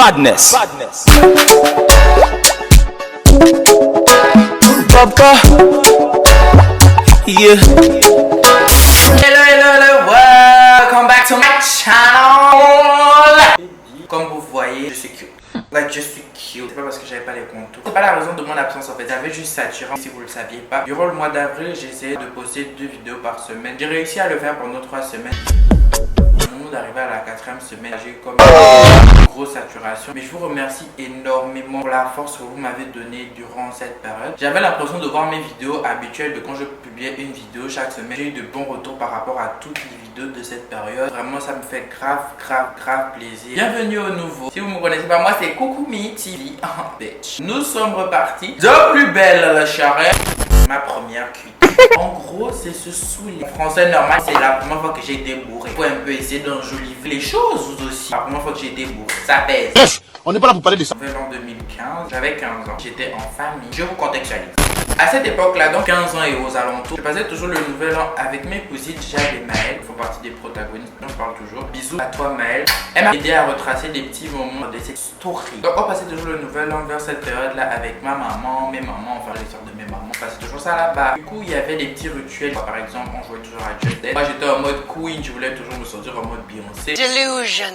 Badness. Papa. Yeah. Hello, welcome back to my channel. Comme vous voyez, je suis cute. Je suis cute. C'est pas parce que j'avais pas les contours. C'est pas la raison de mon absence en fait. J'avais juste saturé. Si vous le saviez pas. Durant le mois d'avril, j'ai essayé de poster 2 vidéos par semaine. J'ai réussi à le faire pendant 3 semaines. Au moment d'arriver à la 4e semaine, j'ai eu comme une grosse saturation. Mais je vous remercie énormément pour la force que vous m'avez donnée durant cette période. J'avais l'impression de voir mes vidéos habituelles de quand je publiais une vidéo chaque semaine. J'ai eu de bons retours par rapport à toutes les vidéos de cette période. Vraiment, ça me fait grave plaisir. Bienvenue au nouveau. Si vous me connaissez pas, moi c'est Koukoumi TV. Bitch. Nous sommes repartis de plus belle la charrette. Ma première cuite. En gros, c'est se saouler. En français normal, c'est la première fois que j'ai été bourré. Faut un peu essayer d'enjoliver les choses aussi. La première fois que j'ai été bourré, ça pèse. Yes. On n'est pas là pour parler de ça. En 2015, j'avais 15 ans. J'étais en famille. Je vous contextualise. À cette époque-là, donc 15 ans et aux alentours, je passais toujours le nouvel an avec mes cousines Jade et Maëlle. Ils font partie des protagonistes, on parle toujours. Bisous à toi Maëlle. Elle m'a aidé à retracer des petits moments de cette story. Donc on passait toujours le nouvel an vers cette période-là avec ma maman, mes mamans, enfin l'histoire de mes mamans. On passait toujours ça là-bas. Du coup, il y avait des petits rituels. Par exemple, on jouait toujours à Just Dance. Moi, j'étais en mode Queen, je voulais toujours me sortir en mode Beyoncé. Delusion,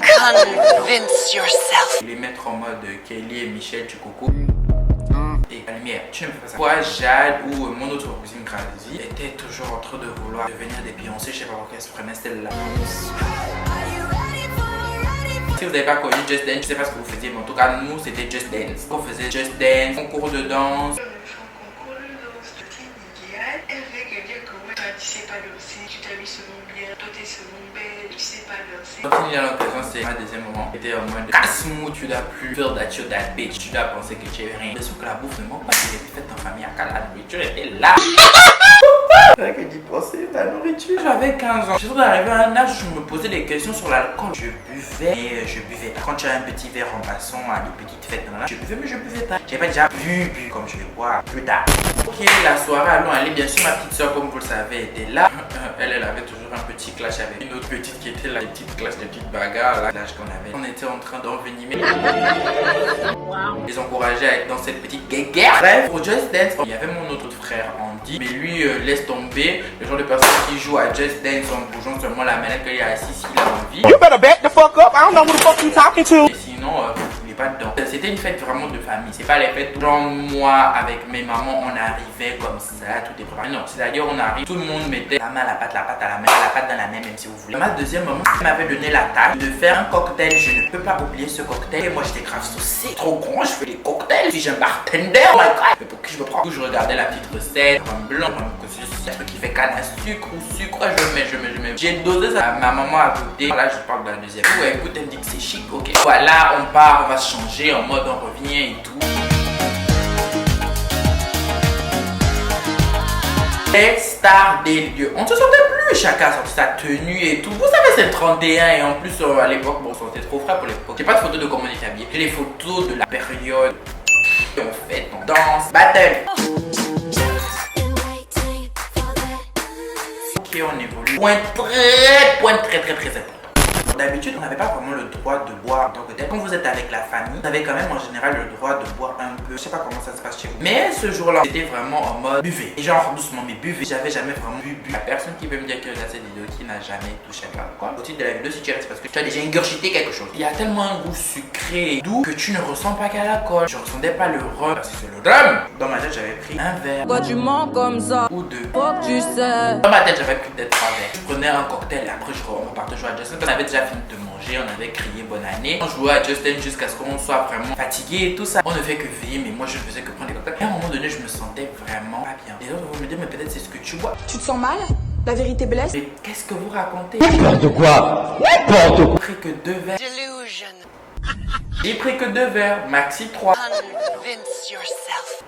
convince yourself. Les mettre en mode Kelly et Michel Chukoko. Et la lumière, tu ne fais pas ça. Moi, Jade ou mon autre cousine Grazi était toujours en train de vouloir devenir des Beyoncé. Je sais pas pourquoi elle se prenait celle-là. Si vous n'avez pas connu Just Dance, je sais pas ce que vous faisiez, mais en tout cas, nous c'était Just Dance. On faisait Just Dance, concours de danse. Tu sais pas danser, tu t'habilles selon bien, toi t'es selon belle, tu sais pas danser. Quand il y a l'occasion, c'est ma deuxième moment. C'était en mode casse-mou, tu dois plus faire that you're that bitch, tu dois penser que tu es rien. Sauf que la bouffe ne manque pas, tu l'as faite en famille à Calade, tu étais là. C'est vrai que d'y penser, la nourriture. J'avais 15 ans. Je suis arrivé à un âge où je me posais des questions sur l'alcool. Je buvais, mais je buvais pas. Quand tu as un petit verre en passant à des petites fêtes, je buvais, mais je buvais pas. J'avais pas déjà bu comme je vais boire plus tard. Ok, la soirée allons aller. Bien sûr, ma petite soeur, comme vous le savez, était là. Elle avait toujours un petit clash avec une autre petite qui était là. Des petites clashs, des petites bagarres. L'âge qu'on avait. On était en train d'envenimer. Les encourager à être dans cette petite guerre. Bref, pour Just Dance, il y avait mon autre frère Andy. Mais lui, laisse tomber. Le genre de personne qui joue à Just Dance en bougeant seulement la manette qu'il a assis s'il a envie. You better back the fuck up. I don't know who the fuck you talking to. Et sinon, il est pas dedans. C'était une fête vraiment de famille. C'est pas les fêtes genre moi avec mes mamans, on arrivait comme ça, tout est préparé. Non, c'est-à-dire on arrive, tout le monde mettait la main à la pâte à la main, la pâte dans la main, même si vous voulez. Ma deuxième maman m'avait donné la tâche de faire un cocktail. Je ne peux pas oublier ce cocktail. Et moi j'étais grave souci, trop grand, je fais des cocktails. Si j'ai un bartender, oh my god, mais pour qui je me prends? Je regardais la petite recette, un blanc, un truc qui fait canne à sucre ou sucre. Je mets. J'ai dosé ça. Ma maman a goûté. Là, je parle de la deuxième. Ouais, écoute, elle me dit que c'est chic, ok. Voilà, on part, on va se changer en mode on revient et tout. Les stars des lieux. On ne se sentait plus, chacun sortait sa tenue et tout. Vous savez, c'est le 31 et en plus à l'époque, bon, on était trop frais pour l'époque. J'ai pas de photos de comment on était habillé. J'ai les photos de la période. On fait, on danse, battle. Ok, on évolue. Point très important. D'habitude, on n'avait pas vraiment le droit de boire en tant que tel. Quand vous êtes avec la famille, vous avez quand même en général le droit de boire un peu. Je sais pas comment ça se passe chez vous. Mais ce jour-là, c'était vraiment en mode buvez. Et genre doucement, mais buvez. J'avais jamais vraiment bu. La personne qui peut me dire que regarde cette vidéo qui n'a jamais touché à l'alcool. Au titre de la vidéo, si tu restes parce que tu as déjà ingurgité quelque chose. Il y a tellement un goût sucré et doux que tu ne ressens pas qu'à l'alcool. Je ressentais pas le rhum parce que c'est le rhum. Dans ma tête, j'avais pris un verre. Pourquoi tu mens comme ça? Ou deux. Faut que tu sais. Dans ma tête, j'avais pris peut-être 3 verres. Je prenais un cocktail et après, on repartais jouer à Just Dance. On avait déjà fini de manger, on avait crié bonne année. On jouait à Just Dance jusqu'à ce qu'on soit vraiment fatigué et tout ça. On ne fait que veiller, mais moi je ne faisais que prendre des cocktails. Et à un moment donné, je me sentais vraiment pas bien. Les autres vont me dire, mais peut-être c'est ce que tu bois. Tu te sens mal? La vérité blesse? Mais qu'est-ce que vous racontez? N'importe quoi. N'importe quoi. J'ai pris que 2 verres. Delusion, J'ai pris que 2 verres, maxi 3. convince yourself.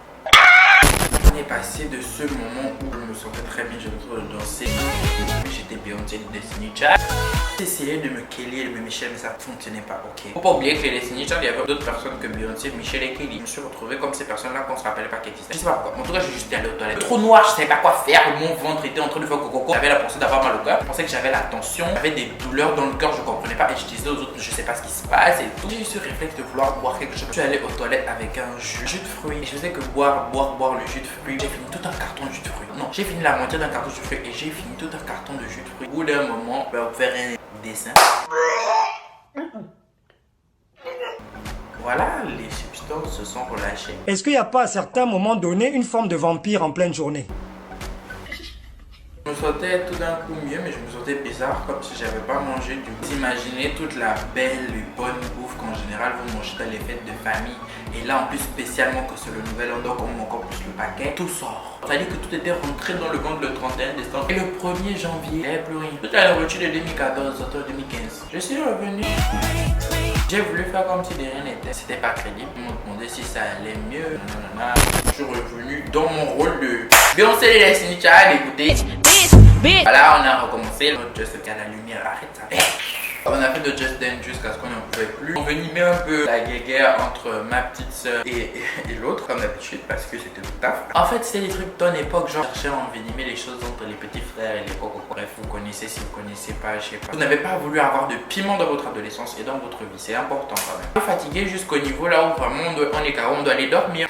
On est passé de ce moment où je me sentais très bien, j'avais trop de danser. J'étais Beyoncé de Destiny Child. J'ai essayé de me Kelly et de me Michelle, mais ça ne fonctionnait pas, ok. Faut pas oublier que les Destiny Child, il y avait d'autres personnes que Beyoncé, Michelle et Kelly. Je me suis retrouvé comme ces personnes-là qu'on se rappelait pas qu'elles existaient. Je sais pas pourquoi. En tout cas, j'ai juste allé aux toilettes. Trop noir, je savais pas quoi faire. Mon ventre était en train de faire coco. J'avais la pensée d'avoir mal au cœur. Je pensais que j'avais la tension. J'avais des douleurs dans le cœur, je comprenais pas. Et je disais aux autres, je sais pas ce qui se passe et tout. J'ai eu ce réflexe de vouloir boire quelque chose. Je suis allé aux toilettes avec un jus de fruits. Et je faisais que boire le jus de fruits. J'ai fini tout un carton de jus de fruits. Non, j'ai fini la moitié d'un carton de jus de fruits et j'ai fini tout un carton de jus de fruits. Au bout d'un moment, on va faire un dessin. Voilà, les substances se sont relâchées. Est-ce qu'il n'y a pas à certains moments donné une forme de vampire en pleine journée? Je me sentais tout d'un coup mieux, mais je me sentais bizarre, comme si j'avais pas mangé du coup. Imaginez toute la belle et bonne bouffe qu'en général vous mangez dans les fêtes de famille. Et là, en plus, spécialement que c'est le nouvel an, donc on met encore plus le paquet, tout sort. C'est-à-dire que tout était rentré dans le ventre le 31 décembre. Et le 1er janvier, il n'y avait plus rien. Toute la nourriture de 2014, 2015. Je suis revenu. J'ai voulu faire comme si de rien n'était. C'était pas crédible. Ils m'ont demandé si ça allait mieux. Je suis revenu dans mon rôle de Beyoncé et Destiny Child. Écoutez. Voilà, on a recommencé. Just qu'à la lumière, arrête ça. On a fait de Just Dance jusqu'à ce qu'on n'en pouvait plus. On venimait un peu la guéguerre entre ma petite soeur et l'autre, comme d'habitude, parce que c'était tout taf. En fait, c'était des trucs ton époque, genre chercher à envenimer les choses entre les petits frères et les cocos. Bref, vous connaissez, si vous connaissez pas, je sais pas. Vous n'avez pas voulu avoir de piment dans votre adolescence et dans votre vie, c'est important quand même. Fatigué jusqu'au niveau là où vraiment on est carré, on doit aller dormir.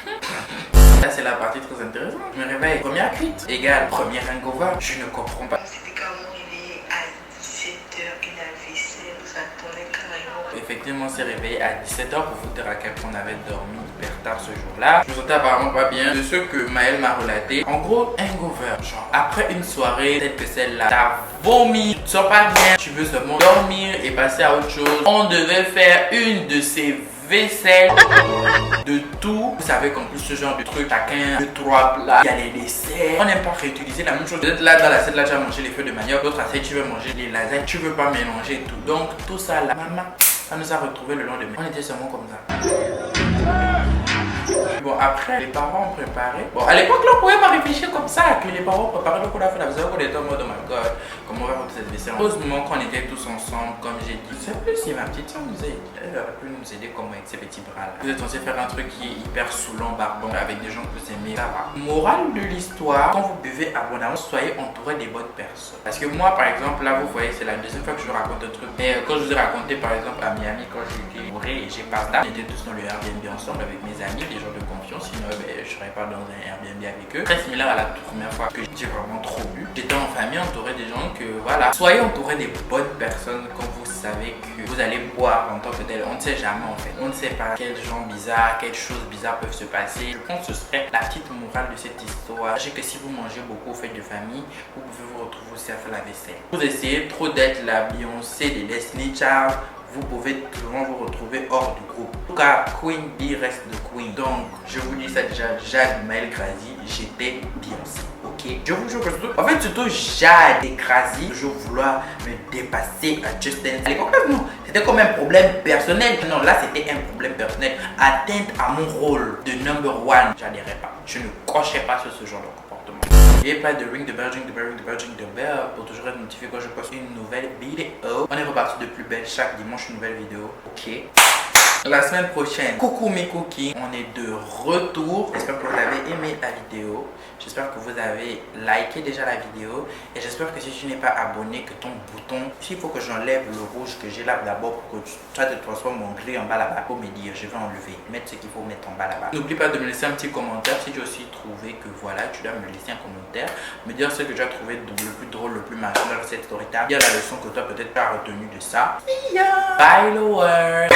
Là, c'est la partie très intéressante. Je me réveille, première cuite égale premier hangover. Je ne comprends pas. C'était quand on est à 17h, une vaisselle, ça tournait carrément. Effectivement, on s'est réveillé à 17h pour vous dire à quel point on avait dormi hyper tard ce jour-là. Je me sentais apparemment pas bien de ce que Maëlle m'a relaté. En gros, hangover, genre après une soirée telle que celle-là, t'as vomi, tu te sens pas bien, tu veux seulement dormir et passer à autre chose. On devait faire une de ces vaisselle, de tout. Vous savez qu'en plus ce genre de truc, chacun 2-3 plats, il y a les desserts. On n'aime pas réutiliser la même chose. Peut-être là dans l'assiette là tu vas manger les feuilles de manioc, l'autre assiette tu veux manger les lasagnes, tu veux pas mélanger tout. Donc tout ça là, maman, ça nous a retrouvé le lendemain. On était seulement comme ça. Bon, après, les parents ont préparé. Bon, à l'époque, là, on pouvait pas réfléchir comme ça. Que les parents préparaient le coup d'affaire, la vaisselle, on était en mode oh my god, comment on va faire cette vaisselle. Heureusement qu'on était tous ensemble, comme j'ai dit. C'est plus si ma petite soeur nous a aidé. Elle aurait pu nous aider comme avec ses petits bras là. Vous êtes censé faire un truc qui est hyper saoulant, barbant, avec des gens que vous aimez, ça va. Morale de l'histoire, quand vous buvez abondamment, soyez entouré des bonnes personnes. Parce que moi, par exemple, là, vous voyez, c'est la deuxième fois que je vous raconte un truc. Mais quand je vous ai raconté, par exemple, à Miami, quand j'étais bourré et j'ai pas ça, on était tous dans le Airbnb ensemble avec mes amis, des gens de confiance, sinon je serais pas dans un Airbnb avec eux. Très similaire à la première fois que j'ai vraiment trop bu. J'étais en famille entouré des gens que voilà. Soyez entouré des bonnes personnes quand vous savez que vous allez boire en tant que tel. On ne sait jamais en fait. On ne sait pas quels gens bizarres, quelles choses bizarres peuvent se passer. Je pense que ce serait la petite morale de cette histoire. Sachez que si vous mangez beaucoup aux fêtes de famille, vous pouvez vous retrouver aussi à faire la vaisselle. Vous essayez trop d'être la Beyoncé des Destiny Child, vous pouvez souvent vous retrouver hors du groupe. En tout cas, Queen Bee reste de Queen. Donc, je vous dis ça déjà, Jade Maëlle Grazi, j'étais Beyoncé. Ok, je vous jure que surtout, en fait, surtout Jade et Grazi, toujours vouloir me dépasser à Just Dance. À l'époque, non, c'était comme un problème personnel. Non, là, c'était un problème personnel. Atteinte à mon rôle de number one, j'adhérais pas. Je ne cochais pas sur ce genre de comportement. N'oubliez pas de ring the bell, the bell pour toujours être notifié quand je poste une nouvelle vidéo. On est reparti de plus belle chaque dimanche, une nouvelle vidéo. Ok. La semaine prochaine, coucou mes cookies, on est de retour. J'espère que vous avez aimé la vidéo. J'espère que vous avez liké déjà la vidéo. Et j'espère que si tu n'es pas abonné, que ton bouton, s'il faut que j'enlève le rouge que j'ai là d'abord pour que tu te transformes mon gris en bas là-bas pour me dire, je vais enlever, mettre ce qu'il faut mettre en bas là-bas. N'oublie pas de me laisser un petit commentaire si tu as aussi trouvé que voilà, tu dois me laisser un commentaire, me dire ce que tu as trouvé le plus drôle, le plus marquant dans cette story time. Dire la leçon que toi peut-être tu as retenu de ça. Bye, lower.